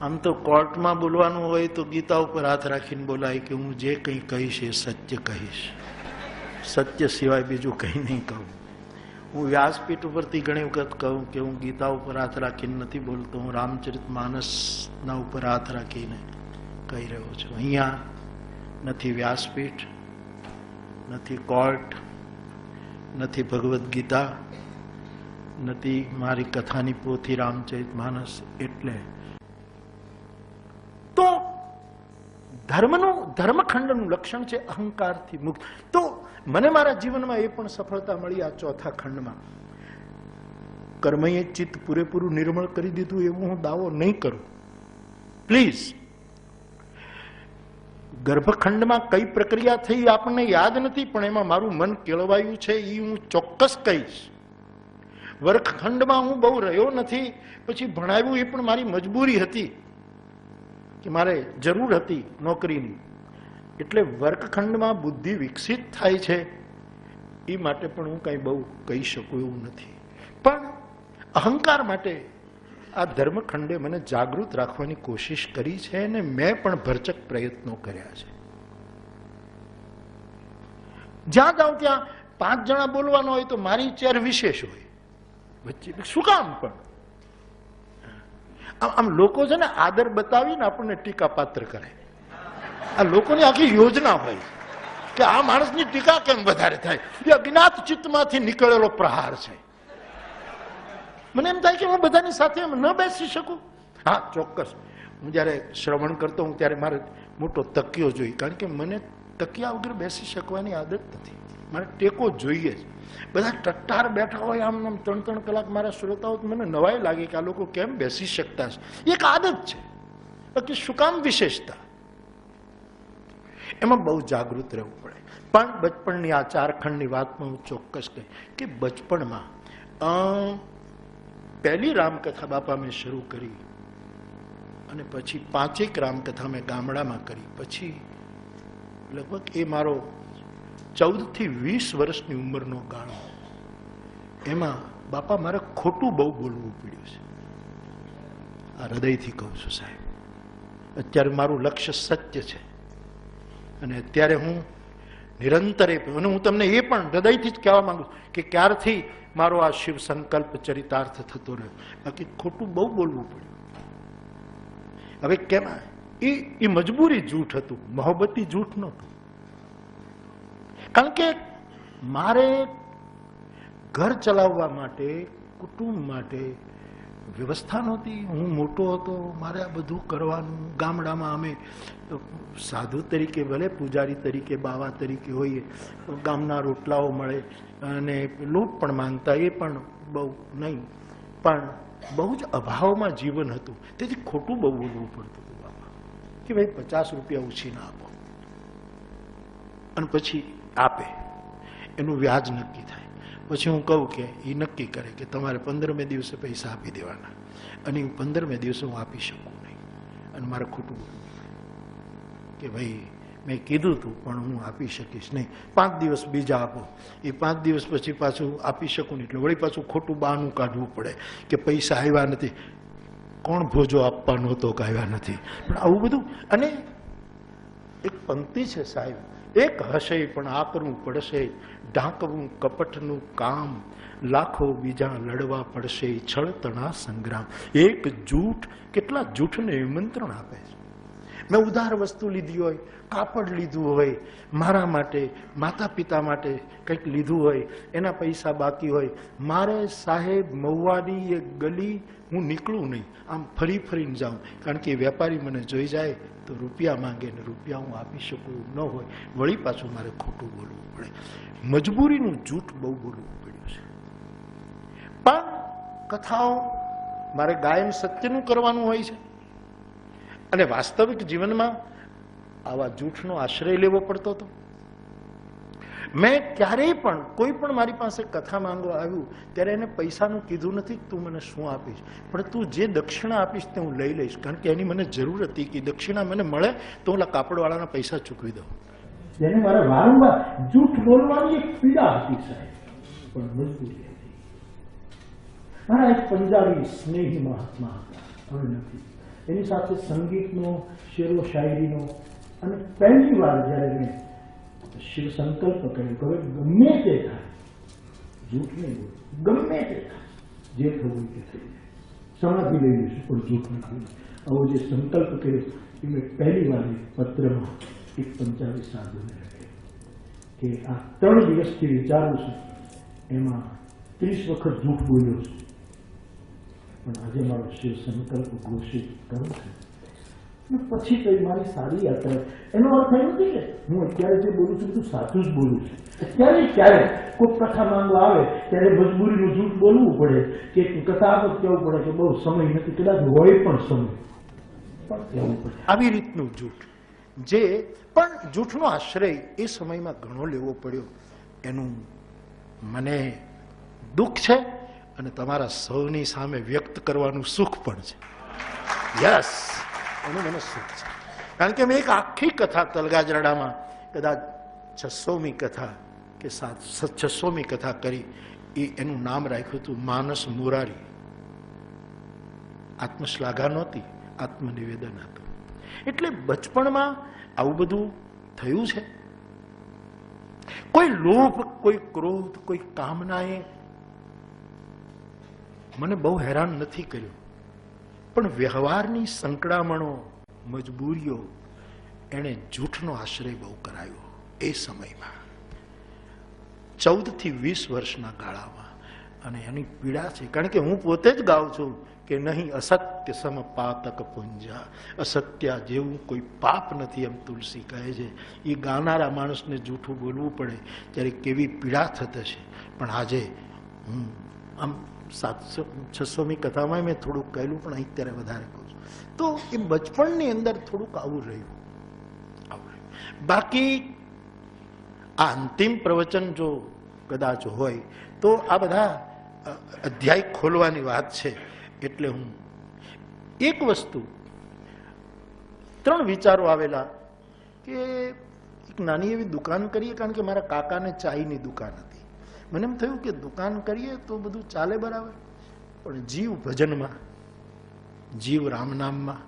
આમ તો કોર્ટમાં બોલવાનું હોય તો ગીતા ઉપર હાથ રાખીને બોલાય કે હું જે કંઈ કહીશ એ સત્ય કહીશ, સત્ય સિવાય બીજું કંઈ નહીં કહું. હું વ્યાસપીઠ ઉપરથી ઘણી વખત કહું કે હું ગીતા ઉપર હાથ રાખીને નથી બોલતો, હું રામચરિતમાનસના ઉપર હાથ રાખીને કહી રહ્યો છું. અહીંયા નથી વ્યાસપીઠ, નથી કોર્ટ, નથી ભગવદ્ ગીતા, નથી મારી કથાની પોથી રામચરિતમાનસ. એટલે તો ધર્મખંડનું લક્ષણ છે અહંકારથી મુક્ત. તો મને મારા જીવનમાં એ પણ સફળતા મળી આ ચોથા ખંડમાં. કર્મએ ચિત્ત પૂરેપૂરું નિર્મળ કરી દીધું એવું હું દાવો નહીં કરું, પ્લીઝ. ગર્ભખંડમાં કઈ પ્રક્રિયા થઈ આપણને યાદ નથી, પણ એમાં મારું મન કેળવાયું છે એ હું ચોક્કસ કહીશ. વર્ગખંડમાં હું બહુ રહ્યો નથી, પછી ભણાવ્યું એ પણ મારી મજબૂરી હતી કે મારે જરૂર હતી નોકરીની. એટલે વર્ગખંડમાં બુદ્ધિ વિકસિત થાય છે એ માટે પણ હું કઈ બહુ કહી શકું એવું નથી. પણ અહંકાર માટે આ ધર્મખંડે મને જાગૃત રાખવાની કોશિશ કરી છે અને મેં પણ ભરચક પ્રયત્નો કર્યા છે. જ્યાં જાઉં ત્યાં 5 જણા બોલવાનો હોય તો મારી ચેર વિશેષ હોય વચ્ચે. શું કામ? પણ આમ લોકો છે ને આદર બતાવીને આપણને ટીકા પાત્ર કરે. આ લોકોની આખી યોજના હોય કે આ માણસની ટીકા કેમ વધારે થાય. એ અજ્ઞાત ચિત્તમાંથી નીકળેલો પ્રહાર છે. મને એમ થાય કે હું બધાની સાથે ન બેસી શકું. હા, ચોક્કસ. હું જયારે શ્રવણ કરતો હું ત્યારે મારે મોટો તકિયો જોઈએ, કારણ કે મને તકિયા વગર બેસી શકવાની આદત નથી. મારે ટેકો જોઈએ જ. બધા ટટ્ટાર બેઠા હોય આમ 3-3 કલાક મારા શ્રોતાઓ, મને નવાઈ લાગે કે આ લોકો કેમ બેસી શકતા છે. એક આદત છે, બાકી શું કામ વિશેષતા. એમાં બહુ જાગૃત રહેવું પડે. પણ બચપણની આ 4 ખંડની વાતમાં હું ચોક્કસ કહી કે બચપણમાં પહેલી રામકથા બાપા મેં શરૂ કરી અને પછી 5 રામકથા મેં ગામડામાં કરી. પછી લગભગ એ મારો 14 થી 20 વર્ષની ઉંમરનો ગાળો. એમાં બાપા મારે ખોટું બહુ બોલવું પડ્યું છે. આ હૃદયથી કહું છું સાહેબ. અત્યારે મારું લક્ષ્ય સત્ય છે અને અત્યારે હું નિરંતર અને હું તમને એ પણ હૃદયથી જ કહેવા માંગુ કે ક્યારથી મારો આ શિવ સંકલ્પ ચરિતાર્થ થતો રહ્યો. બાકી ખોટું બહુ બોલવું પડ્યું. હવે કેમ? એ મજબૂરી જૂઠ હતું, મોહબ્બતી જૂઠ નહોતું. કારણ કે મારે ઘર ચલાવવા માટે, કુટુંબ માટે વ્યવસ્થા નહોતી. હું મોટો હતો, મારે આ બધું કરવાનું. ગામડામાં અમે સાધુ તરીકે, ભલે પૂજારી તરીકે, બાવા તરીકે હોઈએ, ગામના રોટલાઓ મળે અને લોટ પણ માંગતા, એ પણ બહુ નહીં, પણ બહુ જ અભાવમાં જીવન હતું. તેથી ખોટું બહુ બોલવું પડતું હતું બાપા કે ભાઈ 50 રૂપિયા ઉછીના આપો, અને પછી આપે. એનું વ્યાજ નક્કી થાય. પછી હું કહું કે એ નક્કી કરે કે તમારે 15મે દિવસે પૈસા આપી દેવાના, અને 15મે દિવસે હું આપી શકું નહીં. અને મારે ખોટું બોલવું કે ભાઈ મેં કીધું હતું પણ હું આપી શકીશ નહીં, 5 દિવસ બીજા આપો. એ 5 દિવસ પછી પાછું આપી શકું નહીં, એટલે વળી પાછું ખોટું બહાનું કાઢવું પડે કે પૈસા આવ્યા નથી. કોણ ભોજો આપવા નહોતો કે આવ્યા નથી. પણ આવું બધું. અને એક પંક્તિ છે સાહેબ, એક હશે પણ આ કરવું પડશે, ઢાંકવું કપટનું કામ, લાખો બીજા લડવા પડશે, છળતણા સંગ્રામ. એક જૂઠ કેટલા જૂઠને નિમંત્રણ આપે છે. મેં ઉધાર વસ્તુ લીધી હોય, કાપડ લીધું હોય, મારા માટે, માતા પિતા માટે કંઈક લીધું હોય, એના પૈસા બાકી હોય, મારે સાહેબ મહુવાની એક ગલી હું નીકળું નહીં, આમ ફરી ફરીને જાઉં. કારણ કે વેપારી મને જોઈ જાય તો રૂપિયા માંગે ને રૂપિયા હું આપી શકું ન હોય, વળી પાછું મારે ખોટું બોલવું પડે. મજબૂરીનું જૂઠ બહુ બોલવું પડ્યું છે. પણ કથાઓ મારે ગાયન સત્યનું કરવાનું હોય છે, અને વાસ્તવિક જીવનમાં આવા જૂઠનો આશ્રય લેવો પડતો હતો. મેં ક્યારેય પણ કોઈ પણ મારી પાસે કથા માંગવા આવ્યું ત્યારે એને પૈસાનું કીધું નથી તું મને શું આપીશ, પણ તું જે દક્ષિણા આપીશ તે હું લઈ લઈશ. કારણ કે એની મને જરૂર હતી કે દક્ષિણા મને મળે તો હું કાપડવાળાના પૈસા ચૂકવી દઉં. તેને મારે વારંવાર જૂઠ બોલવાની એક પીડા હતી સાહેબ, પણ મજબૂરી હતી. મારા એક પંજાબી સ્નેહી મહાત્મા હતા, હવે નથી, એની સાથે સંગીતનો, શેરો શાયરીનો, અને પહેલી વાર જ્યારે મેં શિવ સંકલ્પ કર્યો કે હવે ગમે તે થાય, જૂઠ નહીં બોલું, ગમે તે થાય, જે થવું તે થઈ જાય, સમાધિ લઈ લઈશું પણ જૂઠ નથી. આવો જે સંકલ્પ કર્યો એ મેં પહેલી વાર પત્રમાં એક પંચાવી સાધુને લખ્યો કે આ 3 દિવસથી વિચારું છું, એમાં 30 વખત જૂઠ બોલ્યો છું, પણ આજે મારો શિવ સંકલ્પ ઘોષિત કરું છું. પછી તો મારી સારી યાત્રા. એનો અર્થ એ નથી કે હું અત્યારે જે બોલું છું બધું સાચું જ બોલું છું. અત્યારે ક્યારે કોઈ કથા માંગવા આવે ત્યારે મજબૂરીનું જૂઠ બોલવું પડે કે કથા જ કહેવું પડે કે બહુ સમય નથી, કદાચ હોય પણ સમય પણ કહેવું પડે. આવી રીતનું જૂઠ, જે પણ જૂઠનો આશ્રય એ સમયમાં ઘણો લેવો પડ્યો, એનું મને દુઃખ છે અને તમારા સૌની સામે વ્યક્ત કરવાનું સુખ પણ છે. યસ, એનું મને સુખ છે. કારણ કે મેં એક આખી કથા તલગાજરાડામાં કદાચ 600મી કથા કે 600મી કથા કરી. એનું નામ રાખ્યું હતું માનસ મુરારી. આત્મશ્લાઘા નહોતી, આત્મનિવેદન હતું. એટલે બચપણમાં આવું બધું થયું છે. કોઈ લોભ, કોઈ ક્રોધ, કોઈ કામનાએ મને બહુ હેરાન નથી કર્યું, પણ વ્યવહારની સંકળામણો, મજબૂરીઓ, એણે જૂઠનો આશ્રય બહુ કરાયો. એ સમયમાં 14 થી 20 વર્ષના ગાળામાં. અને એની પીડા છે, કારણ કે હું પોતે જ ગાઉં છું કે નહીં અસત્ય સમ પાતક પુંજા, અસત્ય જેવું કોઈ પાપ નથી, એમ તુલસી કહે છે. એ ગાનારા માણસને જૂઠું બોલવું પડે ત્યારે કેવી પીડા થતી છે. પણ આજે હું આમ 600મી કથામાં મેં થોડુંક કહેલું, પણ અહીં ત્યારે વધારે કહું છું. તો એ બચપણની અંદર થોડુંક આવું રહ્યું. બાકી આ અંતિમ પ્રવચન જો કદાચ હોય તો આ બધા અધ્યાય ખોલવાની વાત છે. એટલે હું એક વસ્તુ, 3 વિચારો આવેલા કે એક નાની એવી દુકાન કરીએ, કારણ કે મારા કાકાને ચાયની દુકાન હતી. મને એમ થયું કે દુકાન કરીએ તો બધું ચાલે બરાબર, પણ જીવ ભજનમાં, જીવ રામનામમાં,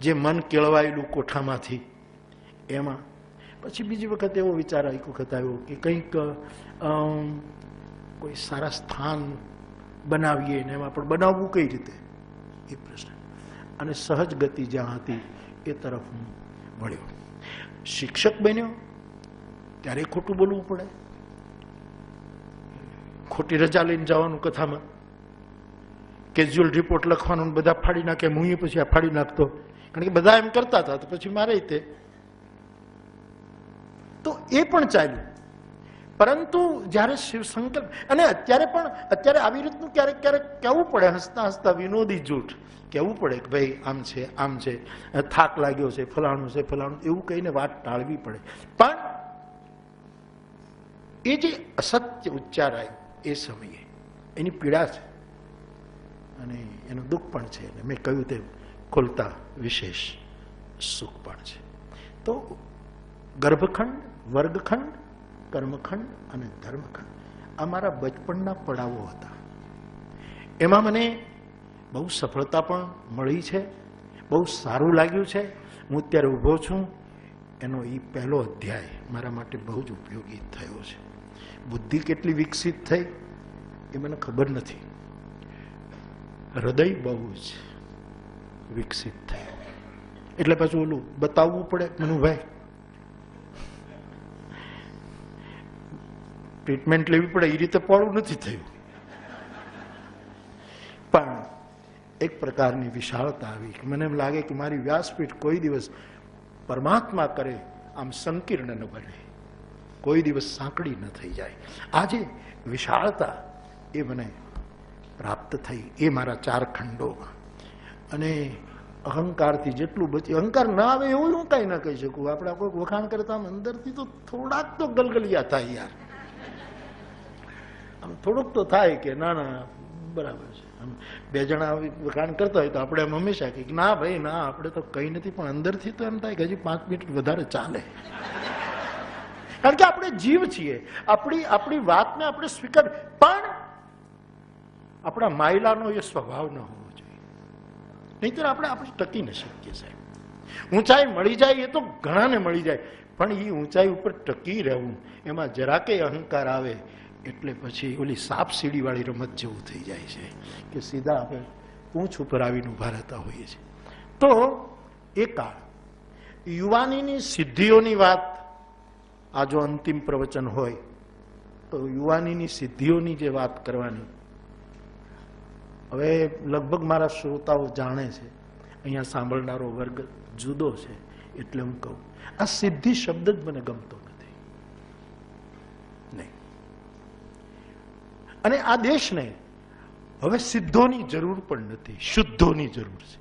જે મન કેળવાયેલું કોઠામાંથી એમાં. પછી બીજી વખત એવો વિચાર એક વખત આવ્યો કે કંઈક કોઈ સારા સ્થાન બનાવીએ ને એમાં પણ બનાવવું કઈ રીતે, એ પ્રશ્ન. અને સહજ ગતિ જ્યાં હતી એ તરફ હું વળ્યો. શિક્ષક બન્યો ત્યારે ખોટું બોલવું પડે, ખોટી રજા લઈને જવાનું કથામાં, કેઝ્યુઅલ રિપોર્ટ લખવાનું, બધા ફાડી નાખે, હું એ પછી આ ફાડી નાખતો, કારણ કે બધા એમ કરતા હતા તો પછી મારે તે તો એ પણ ચાલ્યું. પરંતુ જ્યારે શિવ સંકલ્પ, અને અત્યારે આવી રીતનું ક્યારેક ક્યારેક કહેવું પડે, હસતા હસતા વિનોદી જૂઠ કહેવું પડે કે ભાઈ આમ છે, આમ છે, થાક લાગ્યો છે, ફલાણું છે, ફલાણું, એવું કહીને વાત ટાળવી પડે. પણ એ જે અસત્ય ઉચ્ચારાય એ સમયે એની પીડા છે અને એનું દુઃખ પણ છે. અને મેં કહ્યું તેમ ખોલતા વિશેષ સુખ પણ છે. તો ગર્ભખંડ, વર્ગખંડ, કર્મખંડ અને ધર્મખંડ આ મારા બચપણના પડાવો હતા. એમાં મને બહુ સફળતા પણ મળી છે, બહુ સારું લાગ્યું છે. હું અત્યારે ઊભો છું, એનો એ પહેલો અધ્યાય મારા માટે બહુ જ ઉપયોગી થયો છે. બુદ્ધિ કેટલી વિકસિત થઈ એ મને ખબર નથી, હૃદય બહુ જ વિકસિત થયું. એટલે પાછું ઓલું બતાવવું પડે, મનુભાઈ ટ્રીટમેન્ટ લેવી પડે, એ રીતે પોળું નથી થયું. પણ એક પ્રકારની વિશાળતા આવી. મને એમ લાગે કે મારી વ્યાસપીઠ કોઈ દિવસ પરમાત્મા કરે આમ સંકીર્ણ ન બને, કોઈ દિવસ સાંકડી ન થઈ જાય. આજે વિશાળતા એ મને પ્રાપ્ત થઈ, એ મારા 4 ખંડોમાં. અને અહંકારથી જેટલું બચી, અહંકાર ના આવે એવું હું કઈ ના કહી શકું. આપણે કોઈ વખાણ કરતા અંદરથી તો થોડાક તો ગલગલિયા થાય યાર, આમ થોડુંક તો થાય કે ના ના બરાબર છે. આમ 2 જણા વખાણ કરતા હોય તો આપણે એમ હંમેશા કે ના ભાઈ ના, આપણે તો કઈ નથી, પણ અંદરથી તો એમ થાય કે હજી 5 મિનિટ વધારે ચાલે. કારણ કે આપણે જીવ છીએ, આપણી વાતને આપણે સ્વીકાર, પણ આપણા માયલાનો એ સ્વભાવ ન હોવો જોઈએ. નહીંતર આપણે ટકી ન શકીએ સાહેબ. ઊંચાઈ મળી જાય એ તો ઘણાને મળી જાય, પણ એ ઊંચાઈ ઉપર ટકી રહેવું, એમાં જરાકે અહંકાર આવે એટલે પછી ઓલી સાપ સીડી વાળી રમત જેવું થઈ જાય છે કે સીધા આપણે ઊંચ ઉપર આવીને ઉભા રહેતા હોઈએ છીએ. તો એ કાળ યુવાનીની સિદ્ધિઓની વાત, આ જો અંતિમ પ્રવચન હોય તો યુવાનીની સિદ્ધિઓની જે વાત કરવાની, હવે લગભગ મારા શ્રોતાઓ જાણે છે, અહીંયા સાંભળનારો વર્ગ જુદો છે, એટલે હું કહું આ સિદ્ધિ શબ્દ જ મને ગમતો નથી. નહીં. અને આ દેશને હવે સિદ્ધોની જરૂર પણ નથી, શુદ્ધોની જરૂર છે.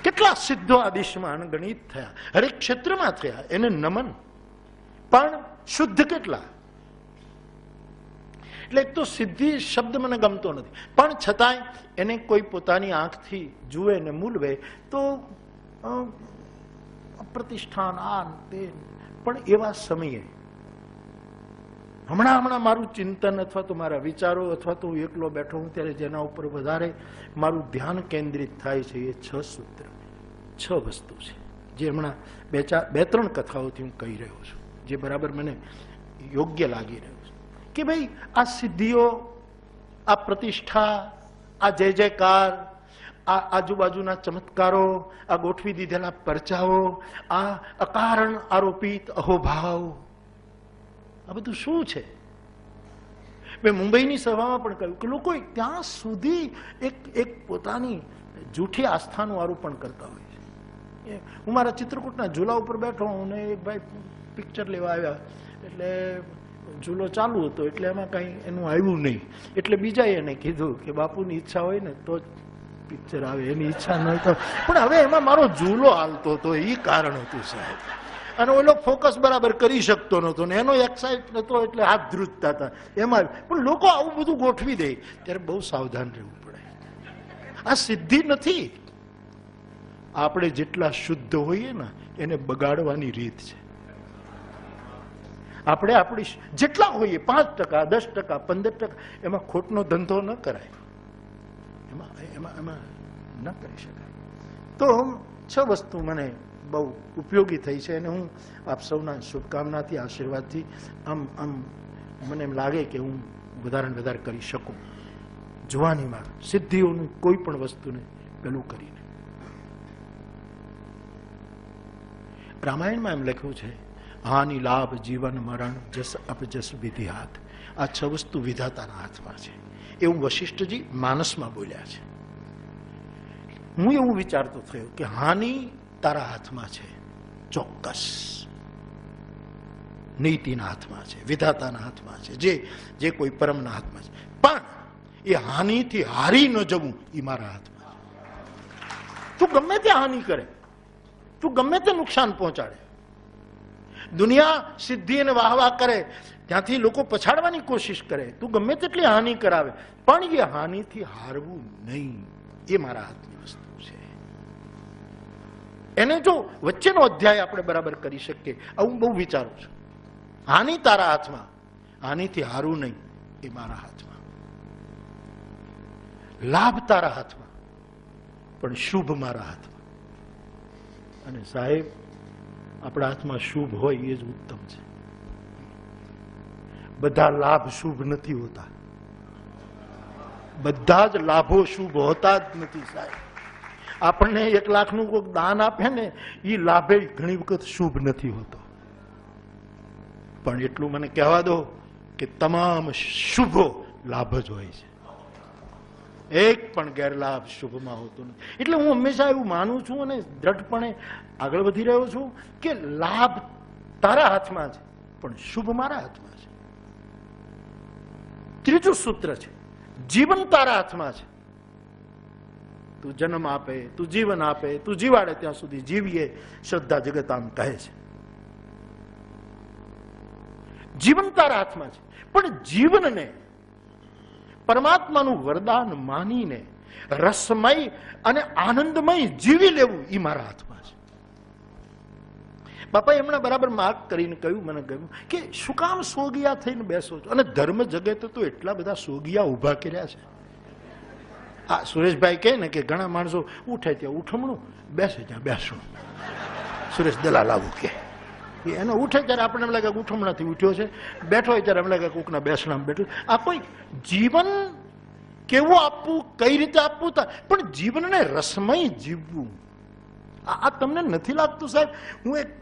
કેટલા સિદ્ધો આ દેશમાં અનગણિત થયા, હરેક ક્ષેત્રમાં થયા, એને નમન. પણ શુદ્ધ કેટલા? એટલે એક તો સિદ્ધિ શબ્દ મને ગમતો નથી, પણ છતાંય એને કોઈ પોતાની આંખથી જુએ ને મૂલવે તો પ્રતિષ્ઠાન આ તે. પણ એવા સમયે હમણાં મારું ચિંતન અથવા તો મારા વિચારો અથવા તો હું એકલો બેઠો હું ત્યારે જેના ઉપર વધારે મારું ધ્યાન કેન્દ્રિત થાય છે એ 6 સૂત્ર, 6 વસ્તુ છે, જે હમણાં બે ત્રણ કથાઓથી હું કહી રહ્યો છું, જે બરાબર મને યોગ્ય લાગી રહ્યું છે કે ભાઈ આ સિદ્ધિઓ, આ પ્રતિષ્ઠા, આ જય જયકાર, આ આજુબાજુના ચમત્કારો, આ ગોઠવી દીધેલા પરચાઓ, આ અકારણ આરોપિત અહોભાવ, આ બધું શું છે? મેં મુંબઈની સભામાં પણ કહ્યું કે લોકો ત્યાં સુધી એક પોતાની જૂઠી આસ્થાનું આરોપણ કરતા હોય છે. હું મારા ચિત્રકૂટના ઝૂલા ઉપર બેઠો હું ને એક ભાઈ પિક્ચર લેવા આવ્યા, એટલે ઝૂલો ચાલુ હતો એટલે એમાં કઈ એનું આવ્યું નહીં, એટલે બીજાએ એને કીધું કે બાપુની ઈચ્છા હોય ને તો જ પિક્ચર આવે, એની ઈચ્છા ન હોય તો. પણ હવે એમાં મારો ઝૂલો હાલતો હતો, એ કારણ હતું સાહેબ. અને ઓલો ફોકસ બરાબર કરી શકતો નતો ને એનો એક્સાઇટ નતો એટલે હાથ ધ્રુજતા હતા એમાં. પણ લોકો આવું બધું ગોઠવી દે ત્યારે બહુ સાવધાન રહેવું પડે. આ સિદ્ધિ નથી. આપણે જેટલા શુદ્ધ હોઈએ ને એને બગાડવાની રીત છે. આપણે આપણી જેટલા હોઈએ 5%, 10%, 15%, એમાં ખોટનો ધંધો ન કરાય, એમાં ન કરી શકાય. તો 6 વસ્તુ મને બહુ ઉપયોગી થઈ છે અને હું આપ સૌના શુભકામનાથી, આશીર્વાદથી આમ મને એમ લાગે કે હું વધારે ને વધારે કરી શકું જુવાનીમાં સિદ્ધિઓનું કોઈ પણ વસ્તુને પેલું કરીને. રામાયણમાં એમ લખ્યું છે હાનિ લાભ જીવન મરણ જસ અપજસ વિધિ હાથ. આ 6 વસ્તુ વિધાતાના હાથમાં છે એવું વશિષ્ઠજી માનસમાં બોલ્યા છે. હું એવું વિચારતો થયો કે હાનિ તારા હાથમાં છે, ચોક્કસ નીતિના હાથમાં છે, વિધાતાના હાથમાં છે, જે કોઈ પરમના હાથમાં છે. પણ એ હાનિથી હારી ન જવું એ મારા હાથમાં છે. તું ગમે તે હાનિ કરે, તું ગમે તે નુકસાન પહોંચાડે, દુનિયા સિદ્ધિ અને વાહવા કરે, ત્યાંથી લોકો પછાડવાની કોશિશ કરે, તું ગમે તેટલી હાનિ કરાવે, પણ એ હાનિથી હારવું નહીં, એ મારા હાથની વસ્તુ છે. એને જો વચ્ચેનો અધ્યાય આપણે બરાબર કરી શકીએ, હું બહુ વિચારું છું. હાનિ તારા હાથમાં, હાનિથી હારવું નહીં એ મારા હાથમાં. લાભ તારા હાથમાં, પણ શુભ મારા હાથમાં. અને સાહેબ આપણા હાથમાં શુભ હોય એ જ ઉત્તમ છે. બધા લાભ શુભ નથી હોતા, બધા જ લાભો શુભ હોતા જ નથી સાહેબ. આપણને 1 લાખનું કોઈક દાન આપે ને એ લાભે ઘણી વખત શુભ નથી હોતો. પણ એટલું મને કહેવા દો કે તમામ શુભો લાભ જ હોય છે, એક પણ ગેરલાભ શુભમાં હોતો નથી. એટલે હું હંમેશા એવું માનું છું અને દ્રઢપણે આગળ વધી રહ્યો છું કે લાભ તારા હાથમાં છે પણ શુભ મારા હાથમાં છે. ત્રીજું સૂત્ર છે જીવન તારા હાથમાં છે. તું જન્મ આપે, તું જીવન આપે, તું જીવાડે ત્યાં સુધી જીવીએ, શ્રદ્ધા જગત આમ કહે છે. જીવન તારા હાથમાં છે, પણ જીવનને પરમાત્માનું વરદાન માનીને રસમય અને આનંદમય જીવી લેવું એ મારા હાથમાં છે. બાપાએ હમણાં બરાબર માર્ક કરીને કહ્યું, મને કહ્યું કે શું કામ સોગિયા થઈને બેસો છો? અને ધર્મ જગતે તો એટલા બધા સોગિયા ઉભા કર્યા છે. આ સુરેશભાઈ કહે ને કે ઘણા માણસો ઉઠે ત્યાં ઉઠમણું, બેસે ત્યાં બેસવું. સુરેશ દલાલ આવું કે એને ઉઠે ત્યારે આપણને એમ લાગે ઉઠમણાથી ઉઠ્યો છે, બેઠો હોય ત્યારે એમ લાગે કોકના બેસણામાં બેઠું. આ કોઈ જીવન કેવું આપવું, કઈ રીતે આપવું, પણ જીવનને રસમય જીવવું. આ તમને નથી લાગતું સાહેબ? હું એક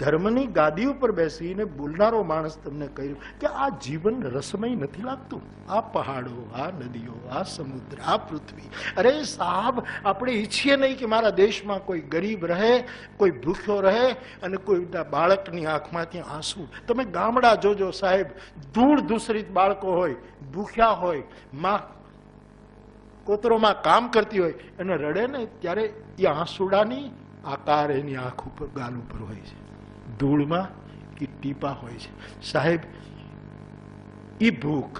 ધર્મની ગાદી ઉપર બેસીને બોલનારો માણસ તમને કહ્યું કે આ જીવન રસમય નથી લાગતું? આ પહાડો, આ નદીઓ, આ સમુદ્ર, આ પૃથ્વી. અરે સાહેબ, આપણે ઈચ્છીએ નહીં કે મારા દેશમાં કોઈ ગરીબ રહે, કોઈ ભૂખ્યો રહે અને કોઈ બાળકની આંખમાંથી આંસુ. તમે ગામડા જોજો સાહેબ, ધૂળ ધૂસરિત બાળકો હોય, ભૂખ્યા હોય, માં કોતરોમાં કામ કરતી હોય અને રડે ને ત્યારે એ આંસુડાની આકાર એની આંખ ઉપર, ગાલ ઉપર હોય છે, ધૂળમાં કે ટીપા હોય છે. સાહેબ, એ ભૂખ,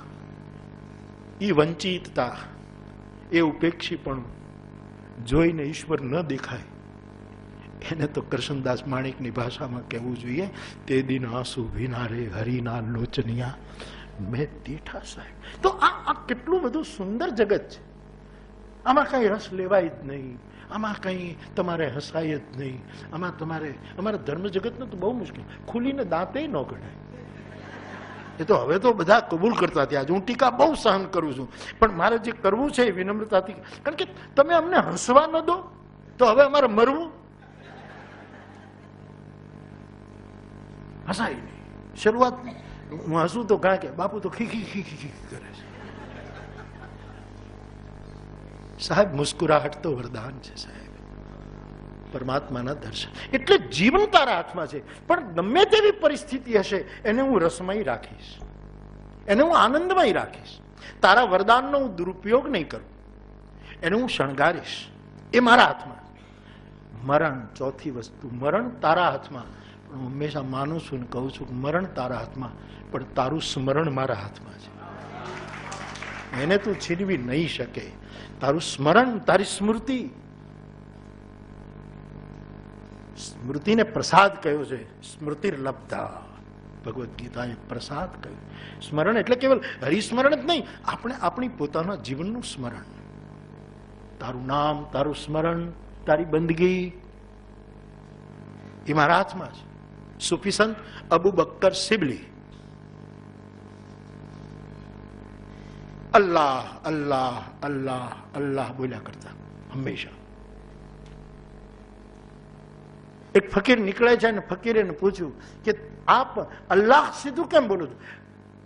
એ વંચિતતા, એ ઉપેક્ષીપણું જોઈને ઈશ્વર ન દેખાય, એને તો કરશનદાસ માણેકની ભાષામાં કહેવું જોઈએ, તે દિન આંસુ ભીનારે હરિના લોચનિયા મેં દીઠા. સાહેબ, તો આ કેટલું બધું સુંદર જગત છે. આમાં કઈ રસ લેવાય જ નહીં, આમાં કઈ તમારે હસાય જ નહીં. આમાં તમારે, અમારા ધર્મ જગતને તો બહુ મુશ્કેલ, ખુલીને દાંતે ન કઢાય. એ તો હવે તો બધા કબૂલ કરતા થયા. હું ટીકા બહુ સહન કરું છું, પણ મારે જે કરવું છે એ વિનમ્રતાથી, કારણ કે તમે અમને હસવા ન દો તો હવે અમારે મરવું. હસાય નહીં. શરૂઆત હું હસું તો કારણ કે બાપુ તો ખીખી ખીખી ખીખી કરે છે. સાહેબ, મુસ્કુરાહટ તો વરદાન છે સાહેબ, પરમાત્માના દર્શન. એટલે જીવન તારા હાથમાં છે, પણ ગમે તેવી પરિસ્થિતિ હશે એને હું રસમય રાખીશ, એને હું આનંદમય રાખીશ. તારા વરદાનનો હું દુરુપયોગ નહીં કરું, એને હું શણગારીશ. એ મારા હાથમાં. મરણ, ચોથી વસ્તુ, મરણ તારા હાથમાં. પણ હું હંમેશા માનું છું ને કહું છું કે મરણ તારા હાથમાં, પણ તારું સ્મરણ મારા હાથમાં છે. એને તું છીનવી નહીં શકે. તારું સ્મરણ, તારી સ્મૃતિ. સ્મૃતિને પ્રસાદ કહ્યો છે, સ્મૃતિર્લબ્ધા. ભગવદ્ ગીતાએ પ્રસાદ કહ્યું. સ્મરણ એટલે કેવલ હરિસ્મરણ જ નહીં, આપણે આપણી પોતાના જીવનનું સ્મરણ. તારું નામ, તારું સ્મરણ, તારી બંદગી એ મારા હાથમાં છે. સૂફી સંત અબુ બક્કર શિબલી અલ્લાહ અલ્લાહ અલ્લાહ અલ્લાહ બોલ્યા કરતા હંમેશા. એક ફકીર નીકળે છે અને ફકીરે પૂછ્યું કે આપ અલ્લાહ સીધું કેમ બોલો છો?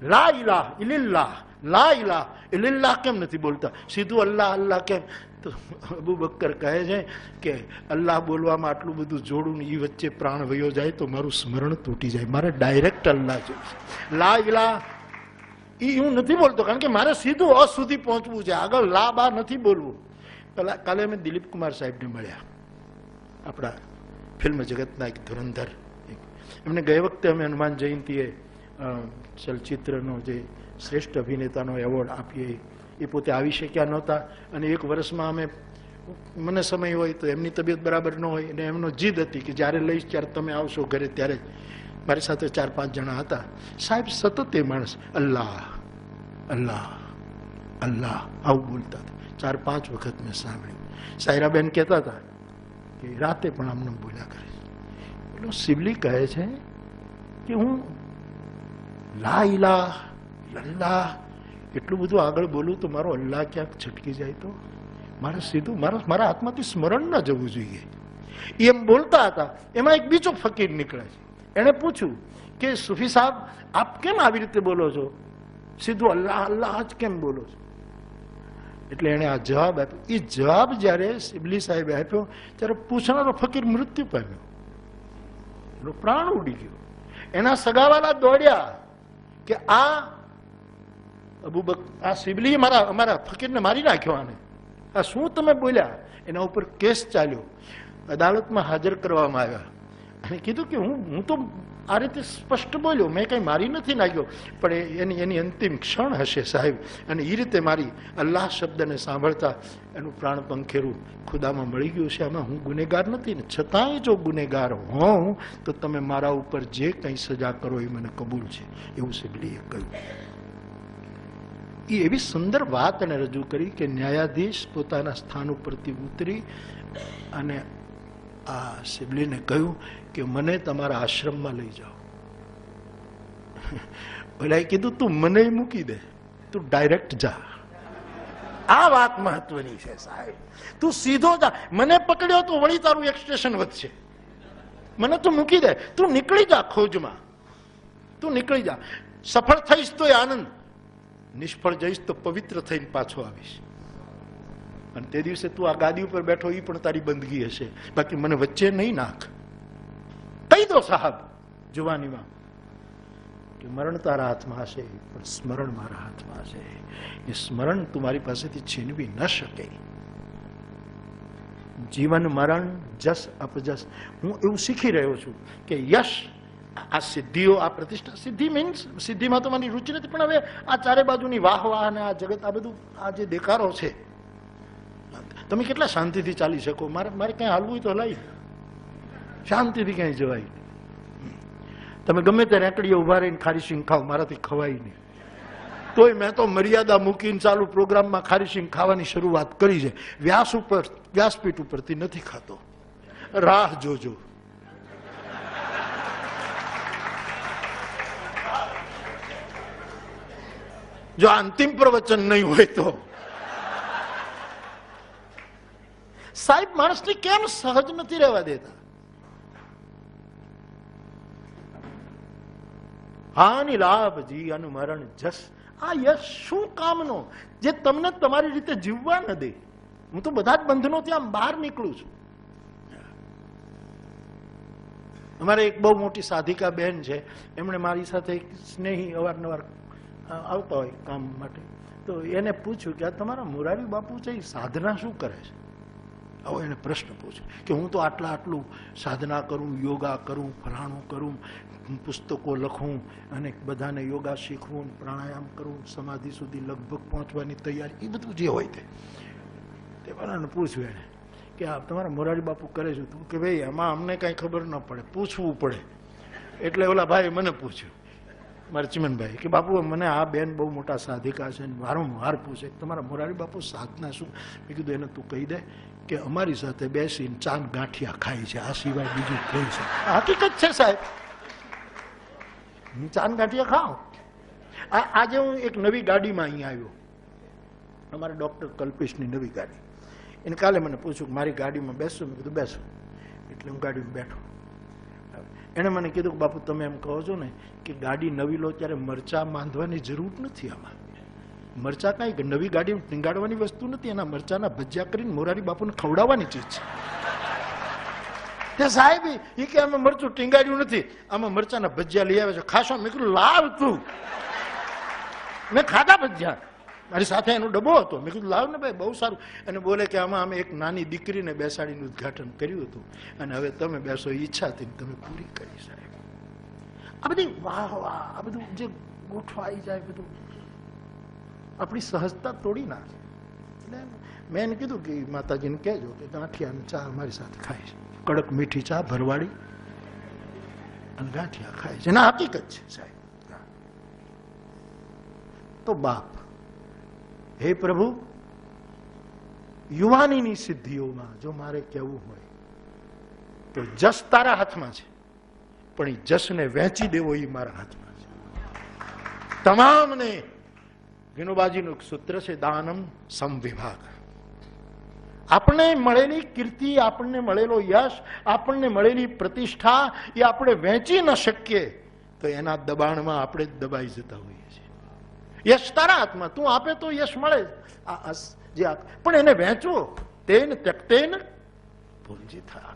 લા ઇલાહ ઇલ્લલ્લાહ, લા ઇલાહ ઇલ્લલ્લાહ કેમ નથી બોલતા? સીધું અલ્લાહ અલ્લાહ કેમ? તો અબુ બક્કર કહે છે કે અલ્લાહ બોલવામાં આટલું બધું જોડું ને એ વચ્ચે પ્રાણ વયો જાય તો મારું સ્મરણ તૂટી જાય. મારે ડાયરેક્ટ અલ્લાહ જોઈએ. લા ઇલાહ એ હું નથી બોલતો, કારણ કે મારે સીધું અ સુધી પહોંચવું છે, આગળ લા બા નથી બોલવું. કાલે અમે દિલીપ કુમાર સાહેબને મળ્યા, આપણા ફિલ્મ જગતના એક ધુરંધર. એમને ગયે વખતે અમે હનુમાન જયંતિએ ચલચિત્રનો જે શ્રેષ્ઠ અભિનેતાનો એવોર્ડ આપીએ, એ પોતે આવી શક્યા નહોતા. અને એક વર્ષમાં અમે, મને સમય હોય તો એમની તબિયત બરાબર ન હોય, અને એમનો જીદ હતી કે જ્યારે લઈશ ત્યારે તમે આવશો ઘરે. ત્યારે મારી સાથે 4-5 જણા હતા. સાહેબ સતત એ માણસ અલ્લાહ અલ્લાહ અલ્લાહ આવું બોલતા હતા. 4-5 વખત મેં સાંભળ્યું. સાયરાબેન કહેતા હતા કે રાતે પણ આમને બોલ્યા કરે. પેલો શિબલી કહે છે કે હું લા ઇલાહ અલ્લાહ એટલું બધું આગળ બોલું તો મારો અલ્લાહ ક્યાંક છટકી જાય તો મારે સીધું મારા હાથમાંથી સ્મરણ ન જવું જોઈએ. એમ બોલતા હતા. એમાં એક બીજો ફકીર નીકળે છે. એને પૂછ્યું કે સુફી સાહેબ, આપ કેમ આવી રીતે બોલો છો? સીધું અલ્લાહ અલ્લાહ જ કેમ બોલો છો? એટલે એને આ જવાબ આપ્યો. એ જવાબ જયારે શિબલી સાહેબે આપ્યો ત્યારે પૂછનારો ફકીર મૃત્યુ પામ્યો, એનો પ્રાણ ઉડી ગયો. એના સગાવાલા દોડ્યા કે આ શિબલીએ અમારા ફકીરને મારી નાખ્યો, આને આ શું તમે બોલ્યા? એના ઉપર કેસ ચાલ્યો, અદાલતમાં હાજર કરવામાં આવ્યા. અને કીધું કે હું તો આ રીતે સ્પષ્ટ બોલ્યો, મેં કંઈ મારી નથી નાખ્યો, પણ એની અંતિમ ક્ષણ હશે સાહેબ, અને એ રીતે મારી અલ્લાહ શબ્દને સાંભળતા એનું પ્રાણ પંખેરું ખુદામાં મળી ગયું છે. આમાં હું ગુનેગાર નથી ને, છતાંય જો ગુનેગાર હોઉં તો તમે મારા ઉપર જે કંઈ સજા કરો એ મને કબૂલ છે, એવું શિબલીએ કહ્યું. એ એવી સુંદર વાત એને રજૂ કરી કે ન્યાયાધીશ પોતાના સ્થાન ઉપરથી ઉતરી અને આ સિબલીને કહ્યું કે મને તમારા આશ્રમમાં લઈ જાઓ. પેલા કીધું તું મને મૂકી દે, તું ડાયરેક્ટ જા. આ વાત મહત્વની છે સાહેબ. તું સીધો જા. મને પકડ્યો તો વળી તારું એક સ્ટેશન વધશે. મને તું મૂકી દે, તું નીકળી જા ખોજમાં, તું નીકળી જા. સફળ થઈશ તો આનંદ, નિષ્ફળ જઈશ તો પવિત્ર થઈને પાછો આવીશ. અને તે દિવસે તું આ ગાદી ઉપર બેઠો એ પણ તારી બંદગી હશે, બાકી મને વચ્ચે નહીં નાખ. કહી દો સાહેબ જુવાનીમાં કે મરણ તારા હાથમાં હશે પણ સ્મરણ મારા હાથમાં હશે. એ સ્મરણ તું મારી પાસેથી છીનવી ન શકે. જીવન મરણ, જસ અપજસ, હું એવું શીખી રહ્યો છું કે યશ, આ સિદ્ધિઓ, આ પ્રતિષ્ઠા, સિદ્ધિ મીન્સ સિદ્ધિમાં તો મારી રુચિ નથી, પણ હવે આ ચારે બાજુની વાહ વાહ અને આ જગત, આ બધું આ જે દેખારો છે, તમે કેટલા શાંતિથી ચાલી શકો? મારે ક્યાંય હાલવું હોય તો હલાય, શાંતિથી ક્યાંય જવાય. તમે ગમે તે રેકડીએ ઉભા રહીને ખારી સિંગ ખાવ, મારાથી ખવાય નહીં. તોય મેં તો મર્યાદા મૂકીને ચાલુ પ્રોગ્રામમાં ખારી સિંગ ખાવાની શરૂઆત કરી છે. વ્યાસપીઠ ઉપરથી નથી ખાતો. રાહ જોજો. જો અંતિમ પ્રવચન નહીં હોય તો સાહેબ માણસને કેમ સહજ નથી રહેવા દેતા? હાનિ લાભ જી અનુમરણ જસ, આ યશ શું કામનો જે તમને તમારી રીતે જીવવા ન દે? હું તો બધા જ બંધનો ત્યાં બહાર નીકળું છું. અમારે એક બહુ મોટી સાધિકા બહેન છે, એમણે મારી સાથે એક સ્નેહી અવારનવાર આવતા હોય કામ માટે, તો એને પૂછ્યું કે આ તમારા મોરારી બાપુ છે એ સાધના શું કરે છે? આવો એને પ્રશ્ન પૂછ્યો કે હું તો આટલું સાધના કરું, યોગા કરું, ફલાણું કરું, પુસ્તકો લખું અને બધાને યોગા શીખવું, પ્રાણાયામ કરું, સમાધિ સુધી લગભગ પહોંચવાની તૈયારી, એ બધું જે હોય તે બધાને પૂછ્યું એને કે આ તમારા મોરારી બાપુ કરે છે? તું કે ભાઈ આમાં અમને કાંઈ ખબર ન પડે, પૂછવું પડે. એટલે ઓલા ભાઈ મને પૂછ્યું, મારા ચિમનભાઈ, કે બાપુ મને આ બેન બહુ મોટા સાધિકા છે, વારંવાર પૂછે તમારા મોરારી બાપુ સાધના શું? મેં કીધું એને તું કહી દે કે અમારી સાથે બેસીને ચાંદ ગાંઠિયા ખાય છે, આ સિવાય બીજું કોઈ છે. હકીકત છે સાહેબ, હું ચાંદ ગાંઠિયા ખાઉં. આજે હું એક નવી ગાડીમાં અહીંયા આવ્યો, અમારા ડોક્ટર કલ્પેશની નવી ગાડી. એને કાલે મને પૂછ્યું કે મારી ગાડીમાં બેસું? મેં કીધું બેસો. એટલે હું ગાડીમાં બેઠો. એણે મને કીધું કે બાપુ તમે એમ કહો છો ને કે ગાડી નવી લો ત્યારે મરચા બાંધવાની જરૂર નથી. આમાં મરચા કાંઈ નવી ગાડી ટીંગાડવાની વસ્તુ નથી, એના મરચાના ભજીયા કરીને મોરારી બાપુને ખવડાવવાની ચીજ છે. તે સાહેબ એ કે આમાં મરચું ટીંગાડ્યું નથી, આમાં મરચાના ભજીયા લઈ આવે છે, ખાશો? મેં કીધું લાવ તું. મેં ખાધા ભજીયા, મારી સાથે એનો ડબ્બો હતો. મેં કીધું લાવ ને ભાઈ, બહુ સારું. અને બોલે કે આમાં અમે એક નાની દીકરીને બેસાડીને ઉદઘાટન કર્યું હતું અને હવે તમે બેસો, ઈચ્છા હતી તમે પૂરી કરી. સાહેબ આ બધી વાહ વાહ, આ બધું જે ગોઠવાઈ જાય બધું આપણી સહજતા તોડી નાખે. એટલે મેં એને કીધું કે માતાજીને કહેજો કે ગાંઠિયા ચા અમારી સાથે ખાય છે, કડક મીઠી ચા ભરવાડી અને ગાંઠિયા ખાય છે. એના હકીકત છે સાહેબ. તો બાપ, હે પ્રભુ, યુવાનીની સિદ્ધિઓમાં જો મારે કહેવું હોય તો જસ તારા હાથમાં છે, પણ એ જસને વહેંચી દેવો એ મારા હાથમાં છે. તમામને વિનોબાજીનું એક સૂત્ર છે, દાનમ સમવિભાગ. આપણને મળેલી કીર્તિ, આપણને મળેલો યશ, આપણને મળેલી પ્રતિષ્ઠા એ આપણે વહેંચી ન શકીએ તો એના દબાણમાં આપણે જ દબાઈ જતા હોઈએ છીએ. યશ તારા હાથમાં, તું આપે તો યશ મળે જે, પણ એને વહેંચવો. તેન ત્યક્તેન પુંજીથા.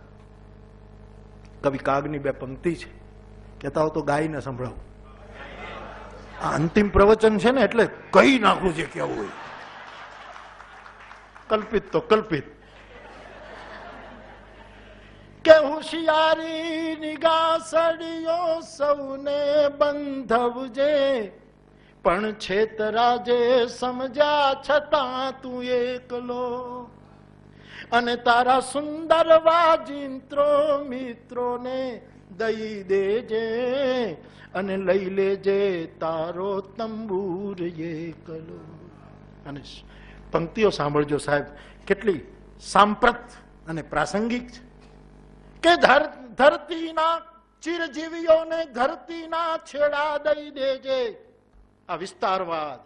કવિ કાગની બે પંક્તિ છે, કહેતા હો તો ગાઈને સંભળાવું. આ અંતિમ પ્રવચન છે ને એટલે કઈ નાખવું છે કેવું હોય. કલ્પિત તો કલ્પિત. કે હોશિયારી નિગાસડીઓ સૌને બંધવજે, પણ છેતરાજે સમજ્યા છતાં તું એકલો, અને તારા સુંદર વાજિંત્રો મિત્રોને દઈ દેજે, અને લઈ લેજે તારો તંબૂર એકલો. અને પંક્તિઓ સાંભળજો સાહેબ, કેટલી સાંપ્રત અને પ્રાસંગિક છે કે ધરતીના ચિરજીવીઓને ધરતીના છેડા દઈ દેજે. આ વિસ્તારવાદ,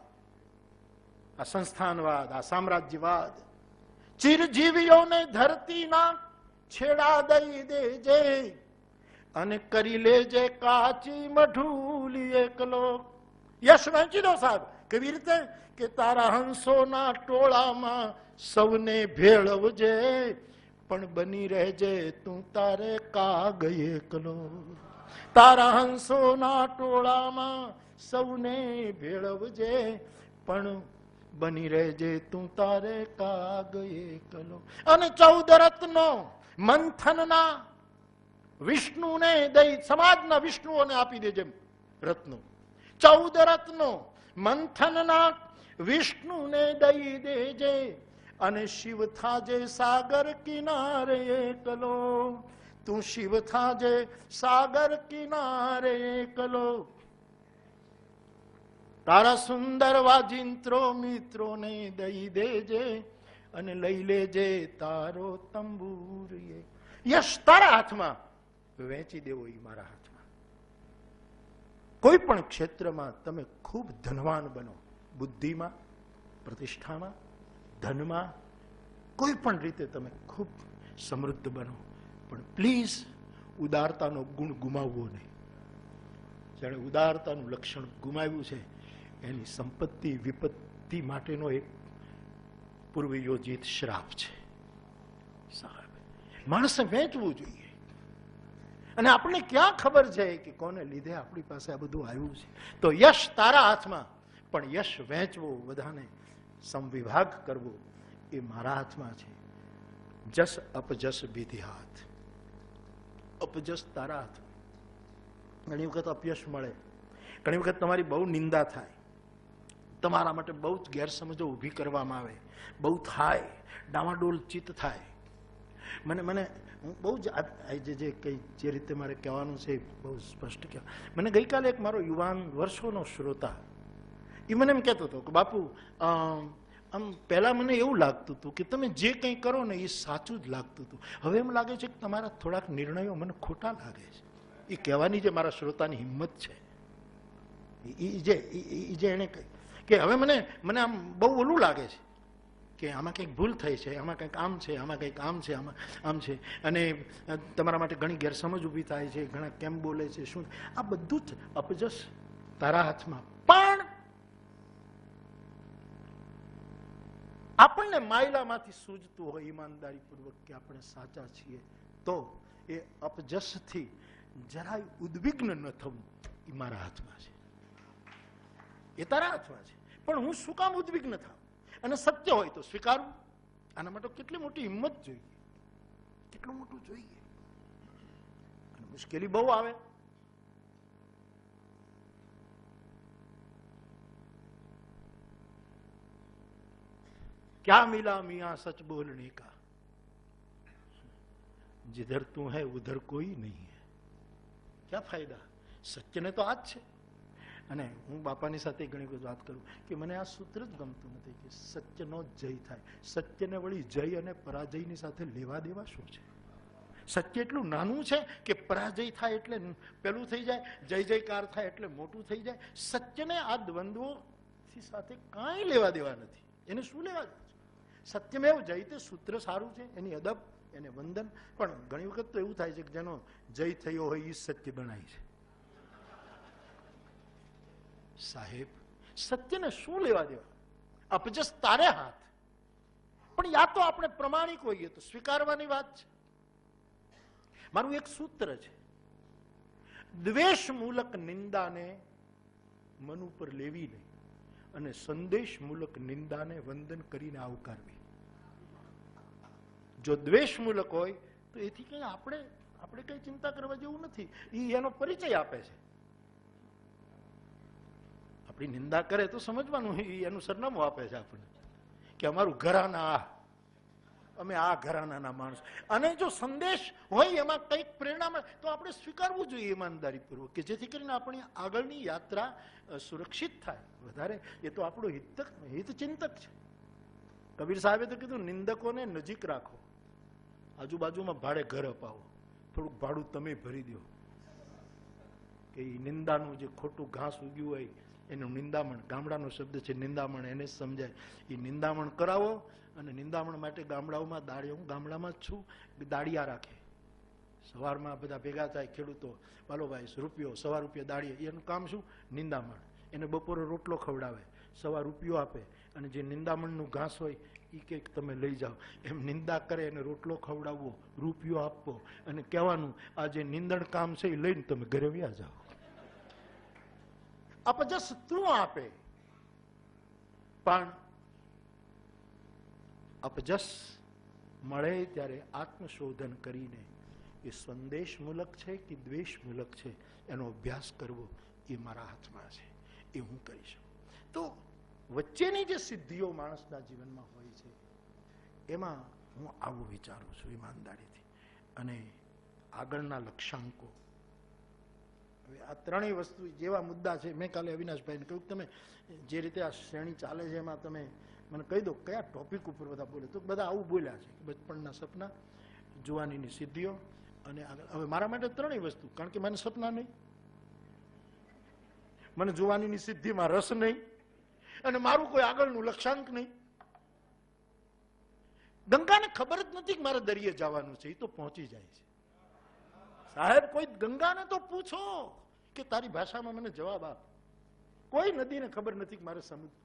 આ સંસ્થાનવાદ, આ સામ્રાજ્યવાદ, ચિરજીવીઓને ધરતીના છેડા દઈ દેજે અને કરી લેજે કાચી મઢુલી એકલો. યશ વહેંચી દો સાહેબ. કેવી રીતે? કે તારા હંસોના ટોળામાં સૌને ભેળવજે, પણ બની રહેજે તું તારે કાગ એકલો. તારા હંસોના ટોળામાં સૌને ભેળવજે, પણ બની રહેજે તું તારે કાગ એકલો. અને 14 રત્નો મંથનના વિષ્ણુને દઈ, સમાજના વિષ્ણુઓને આપી દેજે રત્નો. 14 રત્નો મંથનના વિષ્ણુને દઈ દેજે અને શિવ થાજે સાગર કિનારે એકલો. તું શિવ થાજે સાગર કિનારે એકલો. તારા સુંદર વાજિંત્રો મિત્રોને દઈ દેજે અને લઈ લેજે તારો તંબુર. યશ તારા હાથમાં, વહેંચી દેવો એ મારા હાથમાં. કોઈ પણ ક્ષેત્રમાં તમે ખૂબ ધનવાન બનો, બુદ્ધિમાં, પ્રતિષ્ઠામાં, ધનમાં, કોઈ પણ રીતે તમે ખૂબ સમૃદ્ધ બનો, પણ પ્લીઝ ઉદારતાનો ગુણ ગુમાવવો નહીં. જેણે ઉદારતાનું લક્ષણ ગુમાવ્યું છે એની સંપત્તિ વિપત્તિ માટેનો એક પૂર્વયોજિત શ્રાપ છે. સાહેબ, માણસે વેચવું જોઈએ. અને આપણને ક્યાં ખબર છે કે કોને લીધે આપણી પાસે આ બધું આવ્યું છે? તો યશ તારા હાથમાં, પણ યશ વહેંચવો, બધાને સમવિભાગ કરવો એ મારા હાથમાં છે. જસ અપજસ વિધિ હાથ. અપજસ તારા હાથમાં. ઘણી વખત અપયશ મળે, ઘણી વખત તમારી બહુ નિંદા થાય, તમારા માટે બહુ જ ગેરસમજો ઊભી કરવામાં આવે, બહુ થાય, ડામાડોલ ચિત્ત થાય. મને હું બહુ જ જે રીતે મારે કહેવાનું છે બહુ સ્પષ્ટ કહેવા. મને ગઈકાલે એક મારો યુવાન વર્ષોનો શ્રોતા એ મને એમ કહેતો હતો કે બાપુ, આમ પહેલા મને એવું લાગતું હતું કે તમે જે કંઈ કરો ને એ સાચું જ લાગતું હતું. હવે એમ લાગે છે કે તમારા થોડાક નિર્ણયો મને ખોટા લાગે છે. એ કહેવાની જે મારા શ્રોતાની હિંમત છે, એ જે એને કહી કે હવે મને આમ બહુ ઓલું લાગે છે કે આમાં કંઈક ભૂલ થઈ છે, આમાં કંઈક આમ છે, આમાં કંઈક આમ છે, આમાં આમ છે, અને તમારા માટે ઘણી ગેરસમજ ઊભી થાય છે, ઘણા કેમ બોલે છે, શું. આ બધું જ અપજસ તારા હાથમાં. પણ આપણને માયલામાંથી સૂઝતું હોય ઈમાનદારીપૂર્વક કે આપણે સાચા છીએ, તો એ અપજસથી જરાય ઉદ્વિગ્ન ન થવું એ મારા હાથમાં છે, એ તારા હાથમાં છે. પણ હું શું કામ ઉદ્વિગ્ન થાઉં? અને સત્ય હોય તો સ્વીકારવું. આના માટે કેટલી મોટી હિંમત જોઈએ, કેટલું મોટું જોઈએ. અને મુશ્કેલી બહુ આવે. क्या मिला मियां सच बोलने का, जिधर तू है उधर कोई नहीं है. क्या फायदा? સત્ય ને તો આ જ છે. અને હું બાપાની સાથે ઘણી બધી વાત કરું કે મને આ સૂત્ર જ ગમતું નથી કે સત્યનો જય થાય. સત્યને વળી જય અને પરાજયની સાથે લેવા દેવા શું છે? સત્ય એટલું નાનું છે કે પરાજય થાય એટલે પેલું થઈ જાય, જય જયકાર થાય એટલે મોટું થઈ જાય. સત્યને આ દ્વંદ્વો સાથે કાંઈ લેવા દેવા નથી. એને શું લેવા દે? સત્યમેવ જયતે સૂત્ર સારું છે, એની અદબ, એને વંદન. પણ ઘણી વખત તો એવું થાય છે કે જેનો જય થયો હોય એ સત્ય ગણાય છે. સાહેબ, સત્યને શું લેવા દેવા? અપજસ તારે હાથ. પણ યા તો આપણે પ્રમાણિક હોઈએ તો સ્વીકારવાની વાત છે. મારું એક સૂત્ર છે, દ્વેષ મૂલક નિંદાને મન ઉપર લેવી નહીં અને સંદેશ મૂલક નિંદાને વંદન કરીને આવકારવી. જો દ્વેષ મૂલક હોય તો એથી કઈ આપણે કઈ ચિંતા કરવા જેવું નથી. એ એનો પરિચય આપે છે. આપણી નિંદા કરે તો સમજવાનું એનું સરનામું આપે છે આપણને કે અમારું ઘરાના અમે આ ઘરાનાના માણસ. અને જો સંદેશ હોય એમાં કંઈક પ્રેરણા મળે તો આપણે સ્વીકારવું જોઈએ ઈમાનદારીપૂર્વક, કે જેથી કરીને આપણી આગળની યાત્રા સુરક્ષિત થાય. વધારે એ તો આપણું હિતચિંતક છે. કબીર સાહેબે તો કીધું, નિંદકોને નજીક રાખો, આજુબાજુમાં ભાડે ઘર અપાવો, થોડુંક ભાડું તમે ભરી દો, કે એ નિંદાનું જે ખોટું ઘાસ ઉગ્યું હોય એનું નિંદામણ, ગામડાનો શબ્દ છે નિંદામણ, એને સમજાય. એ નિંદામણ કરાવો. અને નિંદામણ માટે ગામડાઓમાં દાળીઓ, હું ગામડામાં જ છું, દાળિયા રાખે. સવારમાં બધા ભેગા થાય ખેડૂતો, વાલો ભાઈ રૂપિયો, સવા રૂપિયા દાળીએ, એનું કામ શું? નિંદામણ. એને બપોરે રોટલો ખવડાવે, સવા રૂપિયો આપે, અને જે નિંદામણનું ઘાસ હોય એ કંઈક તમે લઈ જાઓ. એમ નિંદા કરે એને રોટલો ખવડાવવો, રૂપિયો આપવો, અને કહેવાનું આ જે નિંદણ કામ છે એ લઈને તમે ઘરે વ્યા જાઓ. અપજસ તું આપે, પણ અપજસ મળે ત્યારે આત્મશોધન કરીને એ સંદેશમૂલક છે કે દ્વેષમૂલક છે એનો અભ્યાસ કરવો એ મારા હાથમાં છે, એ હું કરી શકું. તો વચ્ચેની જે સિદ્ધિઓ માણસના જીવનમાં હોય છે એમાં હું આવું વિચારું છું ઈમાનદારીથી. અને આગળના લક્ષ્યાંકો, હવે આ ત્રણેય વસ્તુ જેવા મુદ્દા છે. મેં કાલે અવિનાશભાઈને કહ્યું, તમે જે રીતે આ શ્રેણી ચાલે છે એમાં તમે મને કહી દો કયા ટોપિક ઉપર બધા બોલે. તો બધા આવું બોલ્યા છે, બચપણના સપના, જુવાનીની સિદ્ધિઓ, અને હવે મારા માટે ત્રણેય વસ્તુ, કારણ કે મને સપના નહીં, મને જુવાનીની સિદ્ધિમાં રસ નહીં, અને મારું કોઈ આગળનું લક્ષ્યાંક નહીં. ગંગાને ખબર જ નથી કે મારે દરિયે જવાનું છે, એ તો પહોંચી જાય છે. સાહેબ, કોઈ ગંગાને તો પૂછો કે તારી ભાષામાં મને જવાબ આપ. કોઈ નદીને ખબર નથી કે મારે સમુદ્ર